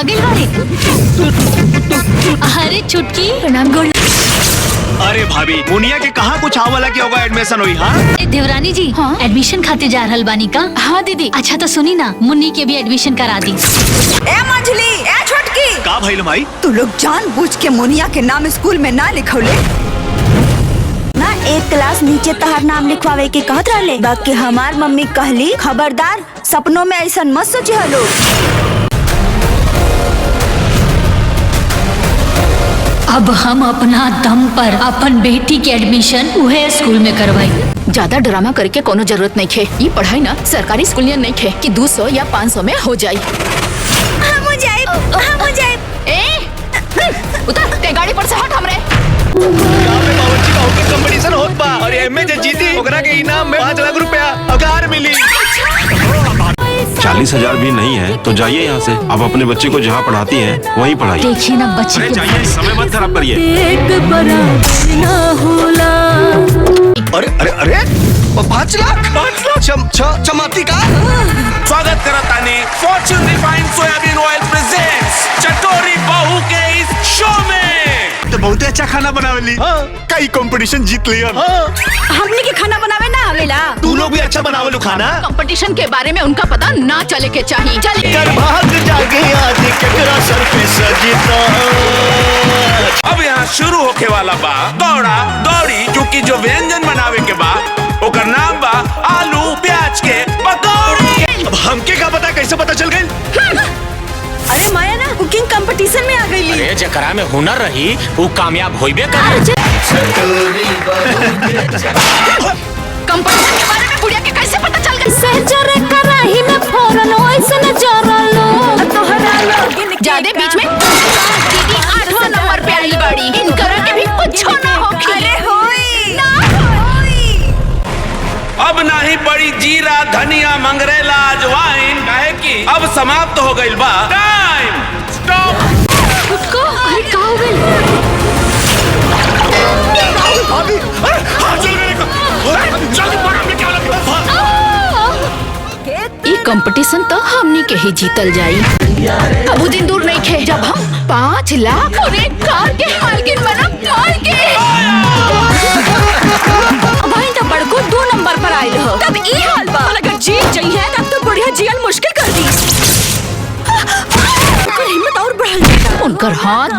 आगे गाड़ी। अरे छुटकी प्रणाम गोल। अरे भाभी मुनिया के कहाँ कुछ वाला क्या होगा एडमिशन हुई? हाँ देवरानी जी, हाँ? एडमिशन खाते जा रहल बानी का? हाँ दीदी। अच्छा तो सुनी ना, मुन्नी के भी एडमिशन करा दी। ए मंजली, ए छोटकी, का भइल भाई? तू लोग जानबूझ के मुनिया के नाम स्कूल में ना लिखौले ना। एक क्लास नीचे तहार नाम लिखवावे के कहत रहले, बाकी हमार मम्मी कहली खबरदार सपनों में ऐसा मत सोची हलो। अब हम अपना दम पर अपन बेटी के एडमिशन उहे स्कूल में करवाई। ज्यादा ड्रामा करके कोनो जरूरत नहीं खे। ये पढ़ाई ना सरकारी स्कूल में नहीं खे कि 200 या 500 में हो जाए। उतर के गाड़ी पर से हट हमरे। यहाँ पे बावर्ची का होके कंपटीशन होत बा और एमे जे जीती ओकरा के इनाम में 5 लाख रुपया अगार मिली। 40,000 भी नहीं है तो जाइए यहाँ से। अब अपने बच्चे को जहाँ पढ़ाती हैं वहीं पढ़ाइए। देखिए ना बच्चे अरे जाइए, समय मत खराब करिए। अरे अरे अरे 5 लाख चमाती का। स्वागत करतानी Fortune refined soybean oil presents Chatori Bahu के इस शो में। तो बहुत अच्छा खाना बनावेली। कई कंपटीशन जीत लिया। हमने के खाना बनावे ना आवेला। तू लोग भी अच्छा बनावेलू खाना। कंपटीशन के बारे में उनका पता ना चले के चाहिए। चलिए कर भाग जागे आज केकरा सर पे सजीता। अब यहाँ शुरू होके वाला बा दौड़ा दौड़ी, क्योंकि जो व्यंजन बनावे के बा ओकर नाम बा आलू प्याज के पकौड़ी। अब हमके का पता, कैसे पता चल गई? अरे माया ना कुकिंग कंपटीशन में आ गई। अरे जेकरा में हुनर रही वो कामयाब होइबे करे। कंपटीशन के बारे में बुढ़िया के कैसे पता चल गई? सहजरे कराही में फोरन ओइसन जरलो तोहरा लोगिन ज्यादा बीच में दीदी 8वां नंबर पे आई बाड़ी। इनकरा के भी कुछ ना होखी। अरे होई ना अब नहीं पड़ी जीरा धनिया मंगरेला अजवाइन, काहे कि अब समाप्त हो गई बा टाइम। स्टॉप। उसको अरे का हो गई? भाभी अरे हाथ चल मेरे को। जल्दी पकड़, हमने क्या लगा? ये कंपटीशन तो हमनी के ही जीतल जाई। अब दिन दूर नहीं खे जब हम 5 लाख और एक कार के मालकिन बनब। वहीं तो बड़को 2 नंबर पर आइल हो। तब ई हाल बा। अगर जीत जाइए तब तो बढ़िया जियन मुश्किल कर दी। हिम्मत और बढ़ल जाएगा। उनकर हाथ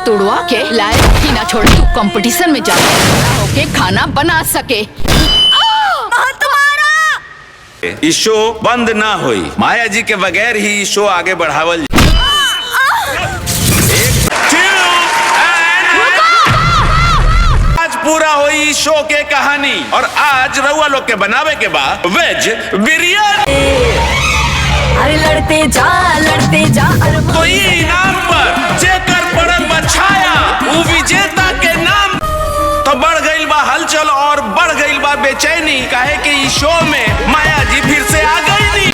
तोड़वा के लायक ही ना छोड़। तू कंपटीशन में जा के खाना बना सके। इस शो बंद ना हुई। माया जी के बगैर ही शो आगे बढ़ावल। आज पूरा हुई शो के कहानी और आज रउआ लोग के बनावे के बाद वेज बिरयानी। अरे लड़ते जा तो ये इनाम पर जेकर पड़ल बछाया वो विजेता के नाम। तो बढ़ गई बा हलचल और बढ़ गई बा बेचैनी, काहे कि इस शो में माया जी फिर से आ गई नी।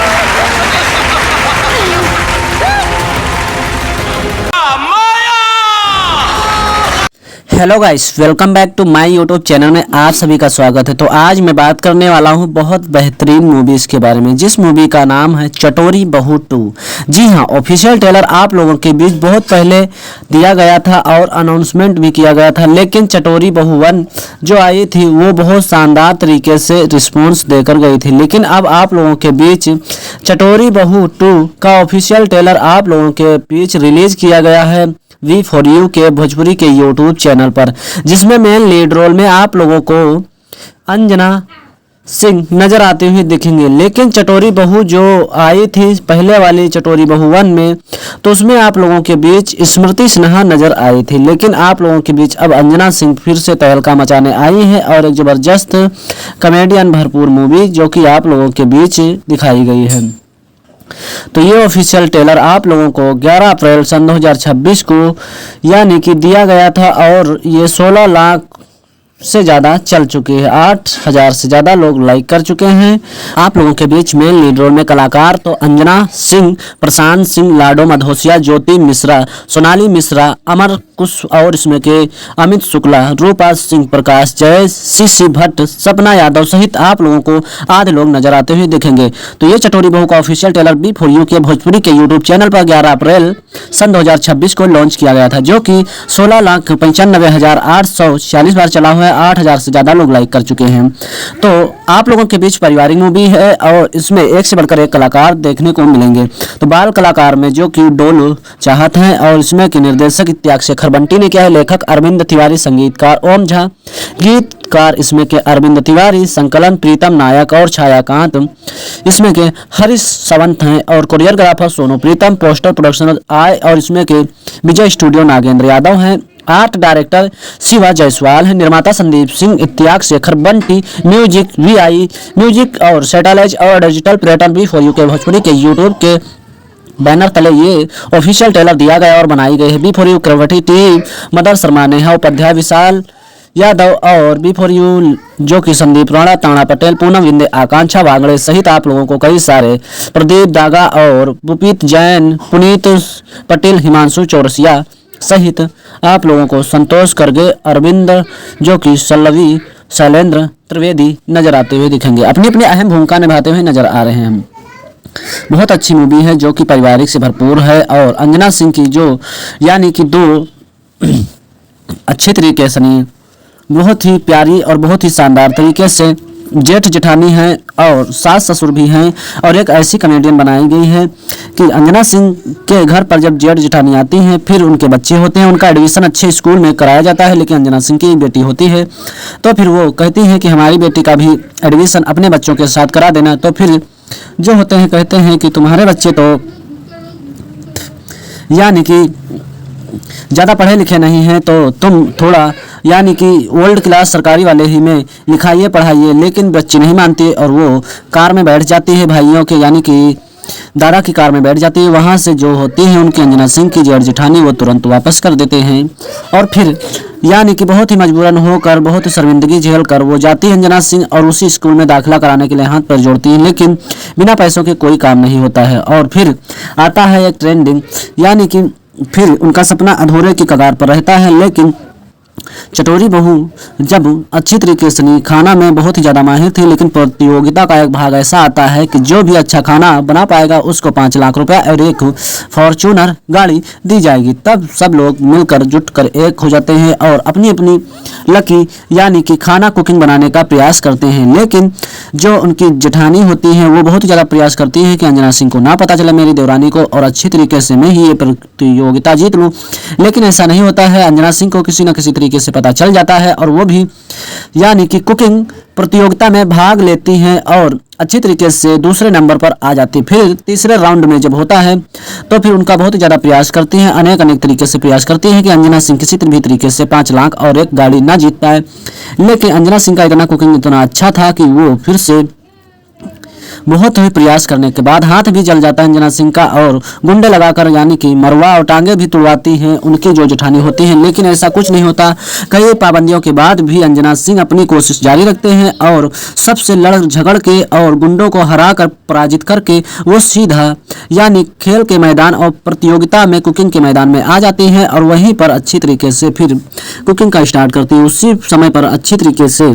Hello guys, welcome back to my YouTube channel में आप सभी का स्वागत है। तो आज मैं बात करने वाला हूं बहुत बेहतरीन मूवीज़ के बारे में, जिस मूवी का नाम है चटोरी बहू 2। जी हां, ऑफिशियल ट्रेलर आप लोगों के बीच बहुत पहले दिया गया था और अनाउंसमेंट भी किया गया था, लेकिन चटोरी बहू 1 जो आई थी वो बहुत शानदार तरीके से रिस्पॉन्स देकर गई थी। लेकिन अब आप लोगों के बीच चटोरी बहू 2 का ऑफिशियल ट्रेलर आप लोगों के बीच रिलीज किया गया है V4U के भोजपुरी के YouTube चैनल पर, जिसमें मेन लीड रोल में आप लोगों को अंजना सिंह नजर आते हुए दिखेंगे। लेकिन चटोरी बहू जो आई थी पहले वाली चटोरी बहू 1 में, तो उसमें आप लोगों के बीच स्मृति सिन्हा नजर आई थी। लेकिन आप लोगों के बीच अब अंजना सिंह फिर से तहलका मचाने आई है और एक जबरदस्त कॉमेडियन भरपूर मूवी जो कि आप लोगों के बीच दिखाई गई है। तो ये ऑफिशियल ट्रेलर आप लोगों को 11 अप्रैल सन 2026 को यानी कि दिया गया था और ये 16 लाख से ज़्यादा चल चुकी है। 8,000 से ज़्यादा लोग लाइक कर चुके हैं। आप लोगों के बीच में लीड रोल में कलाकार तो अंजना सिंह, प्रशांत सिंह, लाडो मधोसिया, ज्योति मिश्रा, सोनाली मिश्रा, अमर कुश और इसमें के अमित शुक्ला, रूपा सिंह प्रकाश, जय सीसी भट्ट, सपना यादव सहित आप लोगों को आधे लोग नजर आते हुए दिखेंगे। तो ये चटोरी बहू का ऑफिशियल ट्रेलर B4U के भोजपुरी के यूट्यूब चैनल पर 11 अप्रैल सन 2026 को लॉन्च किया गया था, जो कि 16,95,846 बार चला हुआ है। 8,000 से ज्यादा लोग लाइक कर चुके हैं। तो आप लोगों के बीच पारिवारिक मूवी है और इसमें एक से बढ़कर एक कलाकार देखने को मिलेंगे। तो बाल कलाकार में जो कि डोलू चाहत हैं और इसमें के निर्देशक इत्याग शेखर बंटी ने किया है, लेखक अरविंद तिवारी, संगीतकार ओम झा, गीतकार इसमें के अरविंद तिवारी, संकलन प्रीतम नायक और छायाकांत इसमें के हरीश सावंत हैं और कोरियोग्राफर सोनू प्रीतम, पोस्टर प्रोडक्शन आय और इसमें के विजय स्टूडियो नागेंद्र यादव हैं, आर्ट डायरेक्टर शिवा जायसवाल है, निर्माता संदीप सिंह, इत्याग Shekhar Bunty, music VI music और सैटेलाइट और डिजिटल पर्यटन B4U के भोजपुरी के यूट्यूब के बैनर तले ये ऑफिशियल ट्रेलर दिया गया और बनाई गई है। B4U कवटी टीम मदर शर्मा, नेहा उपाध्याय, विशाल यादव और B4U जो कि संदीप राणा, ताना पटेल, पूनम विंदे, आकांक्षा वांगड़े सहित आप लोगों को कई सारे, प्रदीप दागा और बुपीत जैन, पुनीत पटेल, हिमांशु चौरसिया सहित आप लोगों को संतोष करगे, अरविंद जो कि सल्लवी, शैलेंद्र त्रिवेदी नजर आते हुए दिखेंगे। अपनी अपनी अहम भूमिका निभाते हुए नजर आ रहे हैं। बहुत अच्छी मूवी है जो कि पारिवारिक से भरपूर है और अंजना सिंह की जो यानी कि दो अच्छे तरीके से नहीं, बहुत ही प्यारी और बहुत ही शानदार तरीके से जेठ जेठानी है और सास ससुर भी हैं और एक ऐसी कॉमेडियन बनाई गई है कि अंजना सिंह के घर पर जब जेठ जेठानी आती हैं फिर उनके बच्चे होते हैं, उनका एडमिशन अच्छे स्कूल में कराया जाता है, लेकिन अंजना सिंह की बेटी होती है तो फिर वो कहती हैं कि हमारी बेटी का भी एडमिशन अपने बच्चों के साथ करा देना। तो फिर जो होते हैं कहते हैं कि तुम्हारे बच्चे तो यानी कि ज़्यादा पढ़े लिखे नहीं हैं तो तुम थोड़ा यानी कि वर्ल्ड क्लास सरकारी वाले ही में लिखाइए पढ़ाइए, लेकिन बच्ची नहीं मानती और वो कार में बैठ जाती है भाइयों के यानी कि दादा की कार में बैठ जाती है। वहाँ से जो होती है उनकी अंजना सिंह की जेठ जेठानी वो तुरंत वापस कर देते हैं और फिर यानी कि बहुत ही मजबूरन होकर बहुत ही शर्मिंदगी झेल कर वो जाती है अंजना सिंह और उसी स्कूल में दाखिला कराने के लिए हाथ पर जोड़ती है, लेकिन बिना पैसों के कोई काम नहीं होता है। और फिर आता है एक ट्रेंडिंग यानी कि फिर उनका सपना अधूरे की कगार पर रहता है, लेकिन चटोरी बहू जब अच्छी तरीके से नहीं, खाना में बहुत ही ज़्यादा माहिर थी, लेकिन प्रतियोगिता का एक भाग ऐसा आता है कि जो भी अच्छा खाना बना पाएगा उसको 5 लाख रुपया और एक फॉर्च्यूनर गाड़ी दी जाएगी। तब सब लोग मिलकर जुटकर एक हो जाते हैं और अपनी अपनी लकी यानी कि खाना कुकिंग बनाने का प्रयास करते हैं, लेकिन जो उनकी जेठानी होती है वो बहुत ही ज़्यादा प्रयास करती है कि अंजना सिंह को ना पता चले मेरी देवरानी को और अच्छी तरीके से मैं ही ये प्रतियोगिता जीत लूँ, लेकिन ऐसा नहीं होता है। अंजना सिंह को किसी न किसी तरीके से पता चल जाता है और वो भी यानी कि कुकिंग प्रतियोगिता में भाग लेती हैं और अच्छी तरीके से दूसरे नंबर पर आ जाती। फिर तीसरे राउंड में जब होता है तो फिर उनका बहुत ज़्यादा प्रयास करती हैं, अनेक तरीके से प्रयास करती हैं कि अंजना सिंह किसी भी तरीके से 5 लाख और एक गाड़ी ना जीत पाए, लेकिन अंजना सिंह का इतना कुकिंग इतना अच्छा था कि वो फिर से बहुत ही प्रयास करने के बाद हाथ भी जल जाता है अंजना सिंह का और गुंडे लगाकर यानी कि मरवा और टांगे भी तुड़वाती हैं उनकी जो जेठानी होती हैं, लेकिन ऐसा कुछ नहीं होता। कई पाबंदियों के बाद भी अंजना सिंह अपनी कोशिश जारी रखते हैं और सबसे लड़ झगड़ के और गुंडों को हरा कर पराजित करके वो सीधा यानी खेल के मैदान और प्रतियोगिता में कुकिंग के मैदान में आ जाती हैं और वहीं पर अच्छी तरीके से फिर कुकिंग का स्टार्ट करती है। उसी समय पर अच्छी तरीके से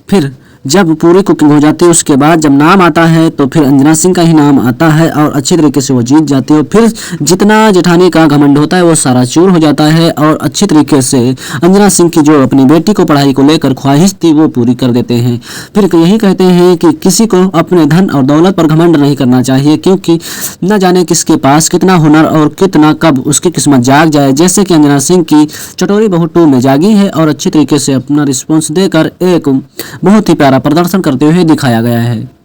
फिर जब पूरी कुकिंग हो जाती है उसके बाद जब नाम आता है तो फिर अंजना सिंह का ही नाम आता है और अच्छी तरीके से वो जीत जाती है। फिर जितना जेठानी का घमंड होता है वो सारा चूर हो जाता है और अच्छी तरीके से अंजना सिंह की जो अपनी बेटी को पढ़ाई को लेकर ख्वाहिश थी वो पूरी कर देते हैं। फिर यही कहते हैं कि किसी को अपने धन और दौलत पर घमंड नहीं करना चाहिए, क्योंकि न जाने किसके पास कितना हुनर और कितना कब उसकी किस्मत जाग जाए, जैसे कि अंजना सिंह की चटोरी बहू 2 में जागी है और अच्छी तरीके से अपना रिस्पॉन्स देकर एक बहुत ही प्यारा प्रदर्शन करते हुए दिखाया गया है।